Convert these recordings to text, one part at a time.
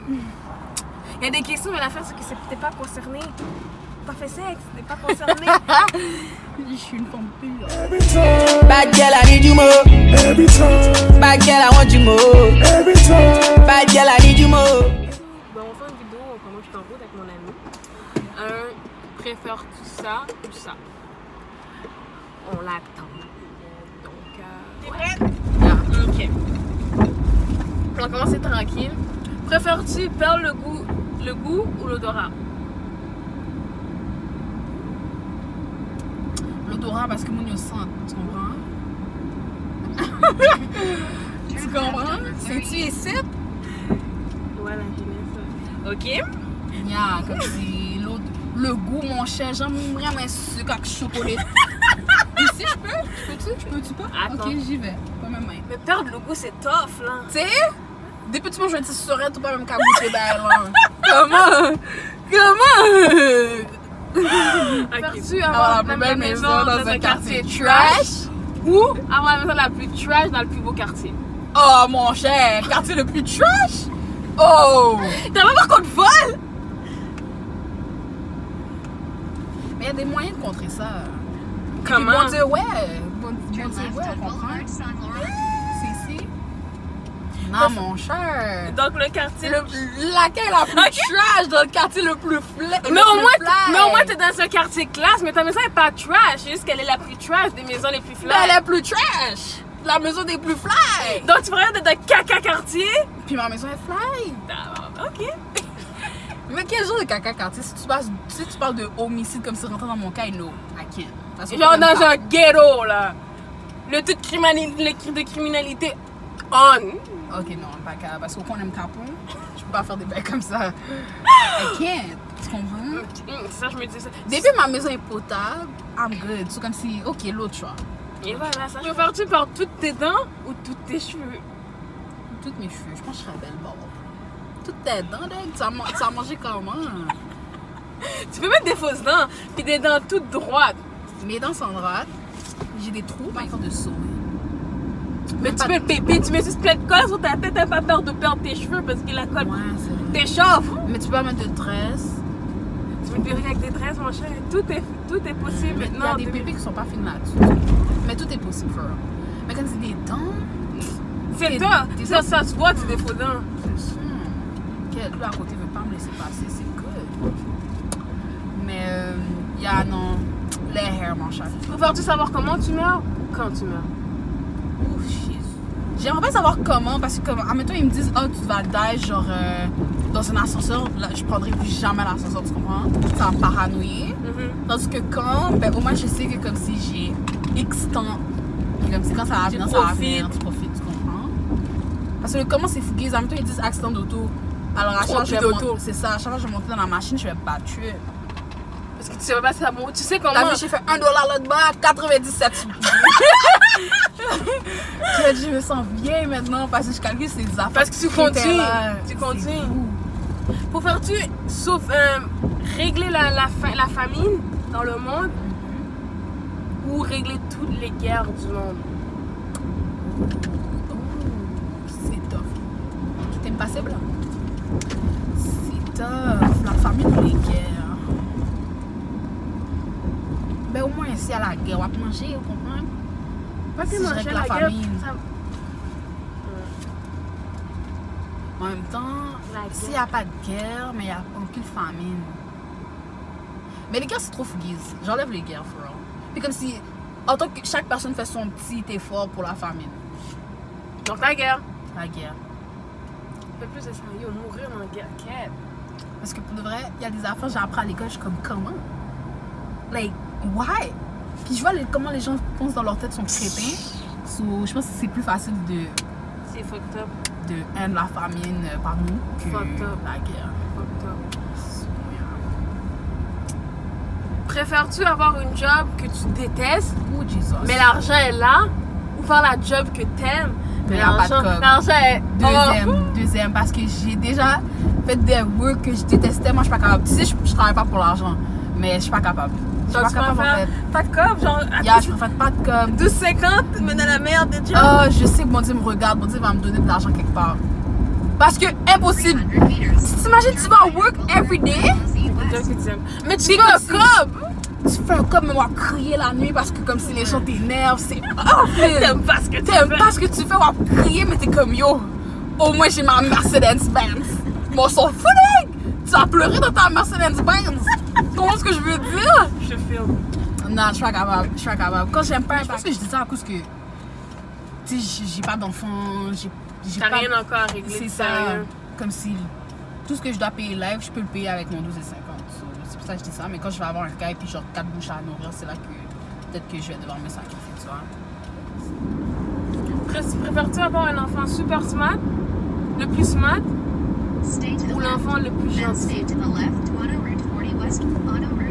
Il y a des questions, mais l'affaire, c'est que t'es pas concerné. Pas fait sexe, t'es pas concerné. Je suis une femme pure. Bad girl, I need you more. Every time. Bad girl, I want you more. Every time. Bad girl, I need you more. Bon, on fait une vidéo pendant que je suis en route avec mon ami. Préfères-tu ça ou ça? On l'attend. Donc, t'es prête? Ok. On va commencer tranquille. Préfères-tu perdre le goût ou l'odorat? L'odorat parce que mon yo sent, tu comprends? Tu comprends? C'est-tu ici? Voilà, j'aimais ça. Ok. Yeah, comme si le goût, mon cher, j'aime vraiment un sucre avec chocolat. Ici, je peux? Je peux-tu pas? Attends. Ok, j'y vais. Pas même main. Mais perdre le goût, c'est tough, là. Tu sais, depuis que tu manges un petit sourire, tu pas même qu'à goûter là. Comment? Préfères-tu avoir la la belle maison dans un quartier trash ou avoir la maison la plus trash dans le plus beau quartier? oh mon cher, quartier le plus trash? Oh! T'as pas peur qu'on te vole? Mais il y a des moyens de contrer ça. Comment? Bon Dieu, ouais. Bon Dieu, ouais, on comprend. C'est ici. Non, mon cher. Donc le quartier Laquelle la plus trash dans le quartier le plus Mais au moins t'es dans un quartier classe, mais ta maison est pas trash, c'est juste qu'elle est la plus trash des maisons les plus fly. Elle est plus trash. La maison des plus fly. Donc tu pourrais être dans un caca quartier? Puis ma maison est fly. Ah, ok. Mais quel genre de caca quartier? Si tu parles de homicide comme si rentrer dans mon cas, no, I can't. Parce que Genre dans un ghetto là. Le taux de criminalité on. Ok, non, pas capable. Parce qu'on aime capon, je peux pas faire des bails comme ça. I can't. Tu comprends? Ça, je me dis ça. Depuis ma maison est potable, I'm good. C'est comme si, ok, l'autre choix. Et voilà, ça. Préfères-tu perdre toutes tes dents ou toutes tes cheveux? Toutes mes cheveux, je pense que je serais belle bon. Toutes tes dents, tu as mangé comment? Tu peux mettre des fausses dents, puis des dents toutes droites. Mes dents sont droites, j'ai des trous, pas faire de sourire. Mais tu mets le pépé, tu mets juste plein de colle sur ta tête, t'as pas peur de perdre tes cheveux parce que la colle Ouais, c'est vrai. t'échauffe. Mais tu peux pas mettre de tresse. Tu veux te perruque avec des tresses, mon cher. Tout est possible Il y maintenant. a des pépés qui sont pas finis là-dessus. Mais tout est possible, for real. Mais quand c'est des dents, C'est toi. Ça se voit que c'est des faux dents. c'est sûr. Lui à côté veut pas me laisser passer, c'est good. Mais il y a non, les hair, mon cher. Préfères-tu savoir comment tu meurs ou quand tu meurs? Ouf, Jésus. J'aimerais pas savoir comment, parce que comme, admettons, ils me disent, oh, tu vas die, genre, dans un ascenseur, là, je prendrai plus jamais l'ascenseur, tu comprends? Ça va me paranoïer. Tandis que quand, ben, au moins, je sais que comme si j'ai X temps, et comme si quand ça va venir, ça va venir, tu profites, tu comprends? Parce que comment c'est fougué, admettons, ils disent accident d'auto. Alors, à chaque fois, c'est ça, à chaque fois que je vais monter dans la machine, je vais pas tuer. Parce que tu sais pas si ça vaut. Tu sais comment. T'as vu, j'ai fait $1 là-bas, 97 sous. Je me sens vieille maintenant parce que je calcule ces affaires. Parce que tu continues. Tu C'est continues. fou. Préfères-tu sauf régler la famine dans le monde ou régler toutes les guerres du monde? C'est tough. Qui t'aime passer blanc? C'est tough. La famille ou les guerres? Ben au moins si à la guerre, on va manger, vous comprenez? Pas que Si je manger règle la la guerre. famine. Ça... En même temps, La s'il n'y guerre. a pas de guerre, mais il n'y a aucune famine. Mais les guerres, c'est trop fouguise. J'enlève les guerres, for real. Puis comme si, en tant que chaque personne fait son petit effort pour la famine. Donc la guerre. La guerre. Fait plus de sérieux, mourir dans la guerre. Quête. Parce que pour de vrai, il y a des affaires que j'apprends à l'école, je suis comme, comment? Like, why? Puis je vois comment les gens pensent dans leur tête sont crétins. So, je pense que c'est plus facile C'est fucked up. de haine la famine par nous que Fucked up. la guerre. Fucked up. So, yeah. Préfères-tu avoir une job que tu détestes, Oh, Jesus. mais l'argent est là, ou faire la job que t'aimes, Mais y a pas de com. l'argent est... Deuxième, parce que j'ai déjà fait des work que je détestais. Moi, je suis pas capable. Tu sais, je travaille pas pour l'argent, mais je suis pas capable. Je suis Donc, pas tu capable, en préfères fait. pas de com, genre... Yeah, je préfère pas de com. 12,50, mais dans la merde des jobs. Oh, je sais que mon Dieu me regarde. Mon Dieu va me donner de l'argent quelque part. Parce que, impossible. Si t'imagines, tu vas à work every day, Mais tu fais un cob. Tu fais un cob, mais on va crier la nuit parce que comme si les gens t'énervent, c'est awful. T'aimes pas ce que tu T'aimes fais. pas ce que tu fais, on va crier, mais t'es comme yo. Au moins, j'ai ma Mercedes-Benz. Mais on s'en fout, mec. Tu vas pleurer dans ta Mercedes-Benz. Tu comprends ce que je veux dire? Je filme. Non, je suis pas capable. Je suis pas capable. Quand j'aime pas, je pense que je dis ça à cause que, tu sais, j'ai pas d'enfant, j'ai T'as pas... rien encore à régler. C'est ça. sérieux. Comme si tout ce que je dois payer live, je peux le payer avec mon 12,50. So, c'est pour ça que je dis ça. Mais quand je vais avoir un gars et puis genre 4 bouches à nourrir, c'est là que peut-être que je vais devoir me sacrifier, tu vois. Préfères-tu avoir un enfant super smart, le plus smart, ou l'enfant le plus gentil?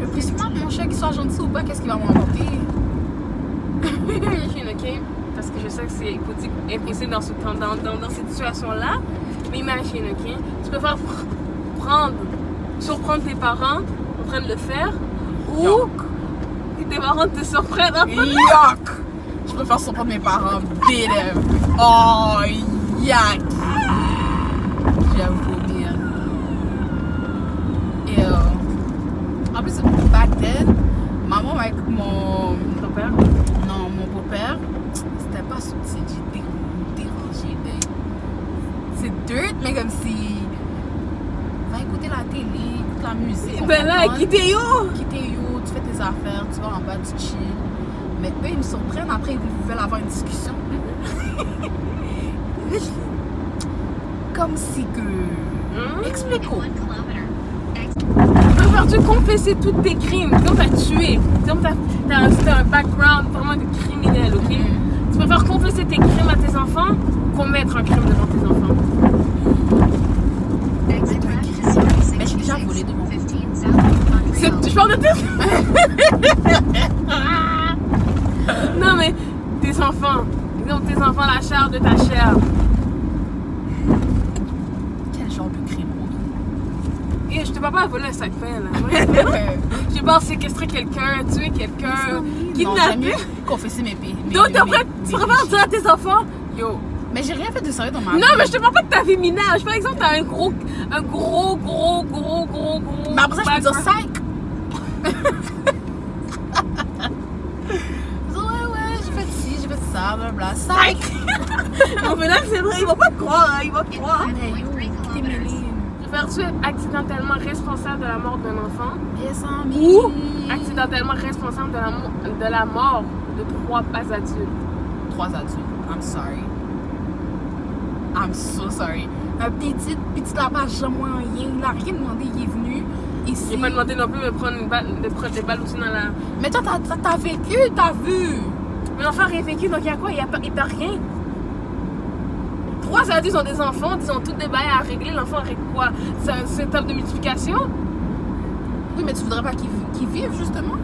Le plus smart, mon cher, qu'il soit gentil ou pas, qu'est-ce qu'il va m'apporter? Imagine, ok? Parce que je sais que c'est impossible dans cette situation-là. Mais imagine, ok? Tu préfères surprendre tes parents en train de le faire ou que tes parents te surprennent en train de le faire? Yuck! Je préfère surprendre mes parents. Beat them. Oh, yuck! J'ai à vomir. Et en plus, back then, maman avec Ton père? Non, mon beau-père, c'était pas subtil, j'ai dérangé. C'est dirt, mais comme si. Va écouter la télé, écoute la musique. on Ben là, comprend. quittez yo! Quitter you, tu fais tes affaires, tu vas en bas, tu chill. Mais eux, ils me surprennent, après, ils veulent avoir une discussion. Comme si que. Explique-moi. Préfères-tu confesser tous tes crimes? Comme t'as tué, comme t'as un background vraiment de criminel, ok? Tu préfères confesser tes crimes à tes enfants ou commettre un crime devant tes enfants? Mais j'ai déjà volé devant. Je parle de tes... Non mais, tes enfants. Exemple, tes enfants, la chair de ta chair. Quel genre de crime? Et je te parle pas à voler un sac pain, là. Je parle séquestrer quelqu'un, tuer quelqu'un, Non, j'aime kidnapper. mieux confesser mes pays. Donc, tu préfères dire à tes enfants, yo. Mais j'ai rien fait de sérieux dans ma vie. Non, mais je te parle pas de ta vie minage. Par exemple, t'as un gros. Mais après ça, je peux dire background. psych. Ouais, j'ai fait ci, j'ai fait ça, blablabla. Psych. Non, mais là, c'est vrai, ils vont pas te croire, hein, ils vont te croire. Hey, yo, t'es mêlée. Préfères-tu être accidentellement responsable de la mort d'un enfant Yes, ou accidentellement responsable de la mort de 3 adultes? 3 adultes. I'm sorry. I'm so sorry. Un petit là-bas, jamais rien. Il a rien demandé, il est venu ici. J'ai pas demandé non plus de prendre des balles aussi dans la. Mais toi, t'as vécu, t'as vu. Mais l'enfant a rien vécu, donc il y a quoi? Il perd rien. 3 adultes ont des enfants, ils ont toutes des bails à régler. L'enfant règle quoi? C'est un setup de multiplication? Oui, mais tu voudrais pas qu'il vive, justement?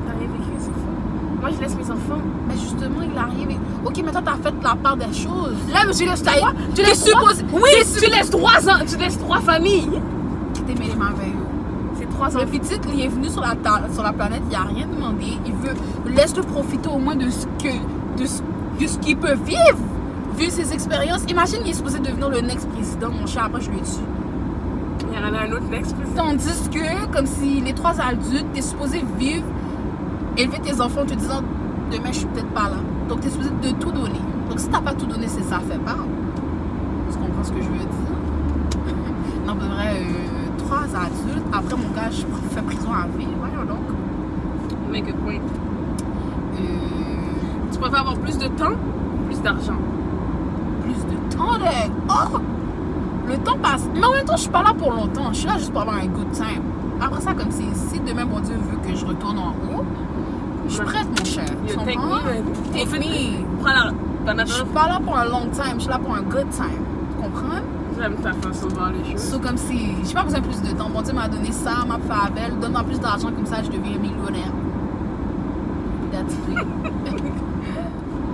T'as rien vécu, c'est fou. Moi, je laisse mes enfants. Mais justement, il a rien vécu. Ok, mais toi, t'as fait la part des choses. Là, mais tu laisses 3. Tu laisses supposé. Oui, tu laisses 3 familles. T'es mêlé merveilleux. C'est 3 Le enfants. petit, il est venu sur la planète, il a rien demandé. Il veut. Laisse-le profiter au moins de ce qu'il peut vivre. Vu ses expériences. Imagine, il est supposé devenir le next président, mon cher. Après, je le tue. Il y en a un autre next président. Tandis que, comme si les 3 adultes, t'es supposé vivre, élever tes enfants en te disant demain je suis peut-être pas là. Donc t'es supposé de tout donner. Donc si t'as pas tout donné, c'est ça fait pas. Tu comprends ce que je veux dire? Non, de vrai, 3 adultes. Après mon gars, je fais prison à vie. Voyons donc. Make a point. Tu préfères avoir plus de temps ou plus d'argent? Plus de temps, là. Oh! Le temps passe. Mais en même temps, je suis pas là pour longtemps. Je suis là juste pour avoir un good time. Après ça, comme si demain, bon Dieu veut que je retourne en haut, je suis prête, mon cher. Tu Yo, take comprends? me. Take me. Prends la. Je suis pas là pour un long time, je suis là pour un good time. Tu comprends? J'aime ta façon de voir les choses. C'est comme si j'ai pas besoin de plus de temps. Bon Dieu m'a donné ça, m'a fait appel, donne-moi plus d'argent, comme ça je deviens millionnaire. That's it.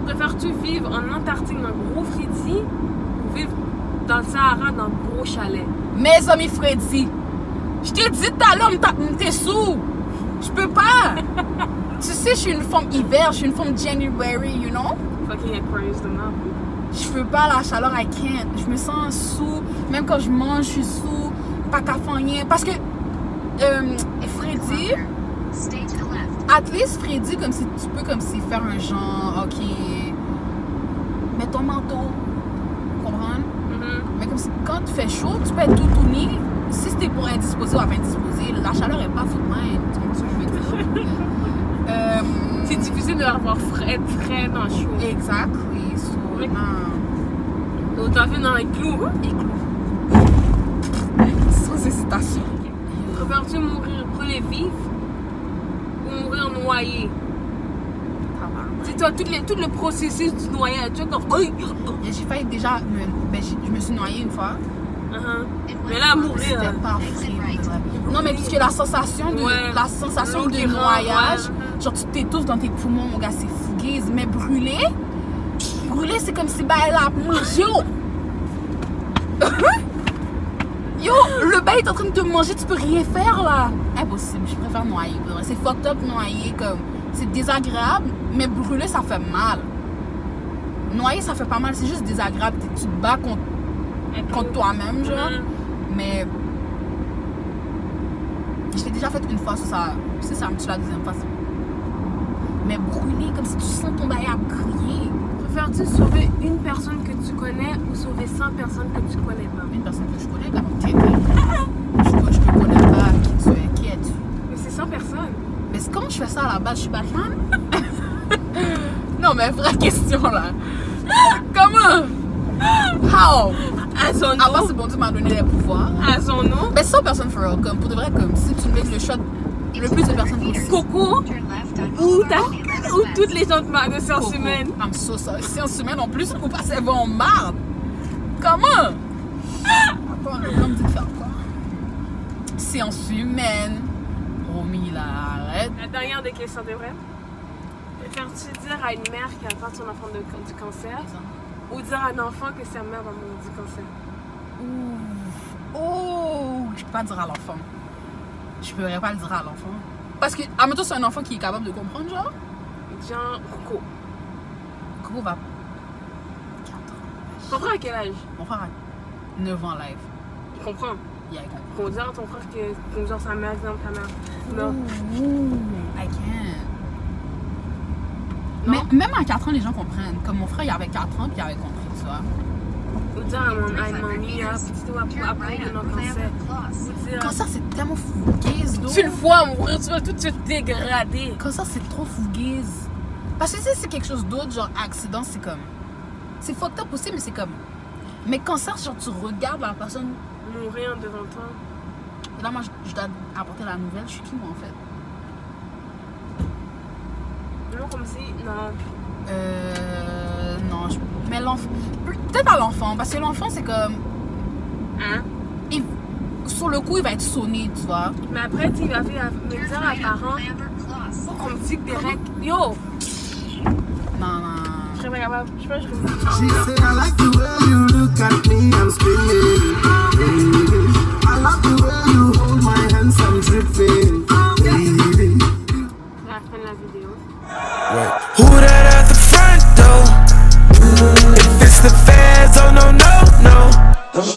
Préfères-tu vivre en Antarctique dans un gros Freddy ou vivre dans le Sahara dans un gros chalet? Mes amis Freddy, je t'ai dit tout à l'heure, t'es sous. Je peux pas. Tu sais, je suis une femme hiver, je suis une femme January, you know? Fucking Aquarius de merde. Je peux pas, la chaleur, I can't. Je me sens sous. Même quand je mange, je suis sous. Pas qu'à faire rien. Parce que Freddy, at least Freddy, comme si tu peux comme si faire un genre, ok, mets ton manteau. Comprendre? Mais comme si quand tu fais chaud, tu peux être tout tourné. Si c'était pour indisposé ou à pas indisposé, la chaleur est pas fout de main. Tu comprends ce que je veux dire? C'est difficile de l'avoir frais dans le chaud. Exactly. So, Oui. non. Donc, t'as fait dans les clous. Sans hésitation. Préfères-tu mourir brûlé vif ou mourir noyé? C'est toi, tout le processus du noyage. Tu vois, comme. J'ai failli déjà. Je me suis noyée une fois. Mais là, mourir. C'était pas free. Non, mais puisque la sensation de, Ouais. la sensation L'eau de qui rentre, noyage, ouais. genre tu t'étouffes dans tes poumons, mon gars, c'est fouguise. Mais brûler, c'est comme si bah elle a mangé. Yo, le bain est en train de te manger, tu peux rien faire là. Impossible, je préfère noyer. C'est fucked up noyer, comme c'est désagréable, mais brûler ça fait mal. Noyer ça fait pas mal, c'est juste désagréable. Tu te bats contre toi-même, genre. Mais je l'ai déjà fait une fois, ça me tue la deuxième fois. Mais brûler comme si tu sens ton bail à briller. Préfères-tu sauver une personne que tu connais ou sauver 100 personnes que tu connais pas? Une personne que je connais, là, je ne connais pas qui tu es, qui es-tu? Mais c'est 100 personnes. Mais comment je fais ça à la base? Je suis Batman? Non, mais vraie question là. Comment? How? À son À part nom. c'est bon Dieu m'a donné les pouvoirs. À son nom. Mais 100 personnes for real, comme pour de vrai, comme si tu mets le shot le plus de personnes possible. Coco ou toutes les gens de sciences Coco. humaines. I'm so sorry. Sciences humaines en plus, on passe en marde. Comment? Attends, le blanc me dit de faire quoi? Sciences humaines. Romy, là, arrête. La dernière des questions de vrai. Préfères-tu dire à une mère qui a peur de son enfant du cancer ou dire à un enfant que sa mère va mourir du cancer? Oh, je peux pas dire à l'enfant. Je pourrais pas le dire à l'enfant. Parce que, admettons, c'est un enfant qui est capable de comprendre, genre. Genre Coco. Coco va 4 ans. Ton frère à quel âge? Mon frère a 9 ans live. Il comprend. Il a compris. Qu'on dire à ton frère que genre sa mère, exemple, ta mère. Non. I can't. Non? Mais même à 4 ans, les gens comprennent. Comme mon frère, il avait 4 ans, puis il avait compris, tu vois. Ou dire à une mamie, tu dois après un cancer. Ou dire, Cancer, c'est tellement fouguise, tu le vois mourir, tu vas tout te dégrader. Cancer, c'est trop fouguise. Parce que si c'est quelque chose d'autre, genre accident, c'est comme. C'est fucked up aussi, mais c'est comme. Mais cancer, genre, tu regardes la personne. Mourir devant toi. Et là, moi, je dois apporter la nouvelle. Je suis qui, moi, en fait? Non, comme si, non. Non, mais l'enfant. Peut-être pas l'enfant, parce que l'enfant, c'est comme. Hein? Sur le coup, il va être sonné, tu vois. Mais après, tu vas me dire à parents, faut qu'on me dise des règles. Yo! Non, non. Je serais pas capable. Je sais pas, je serais. She said, I like the way you look at me, I'm screaming.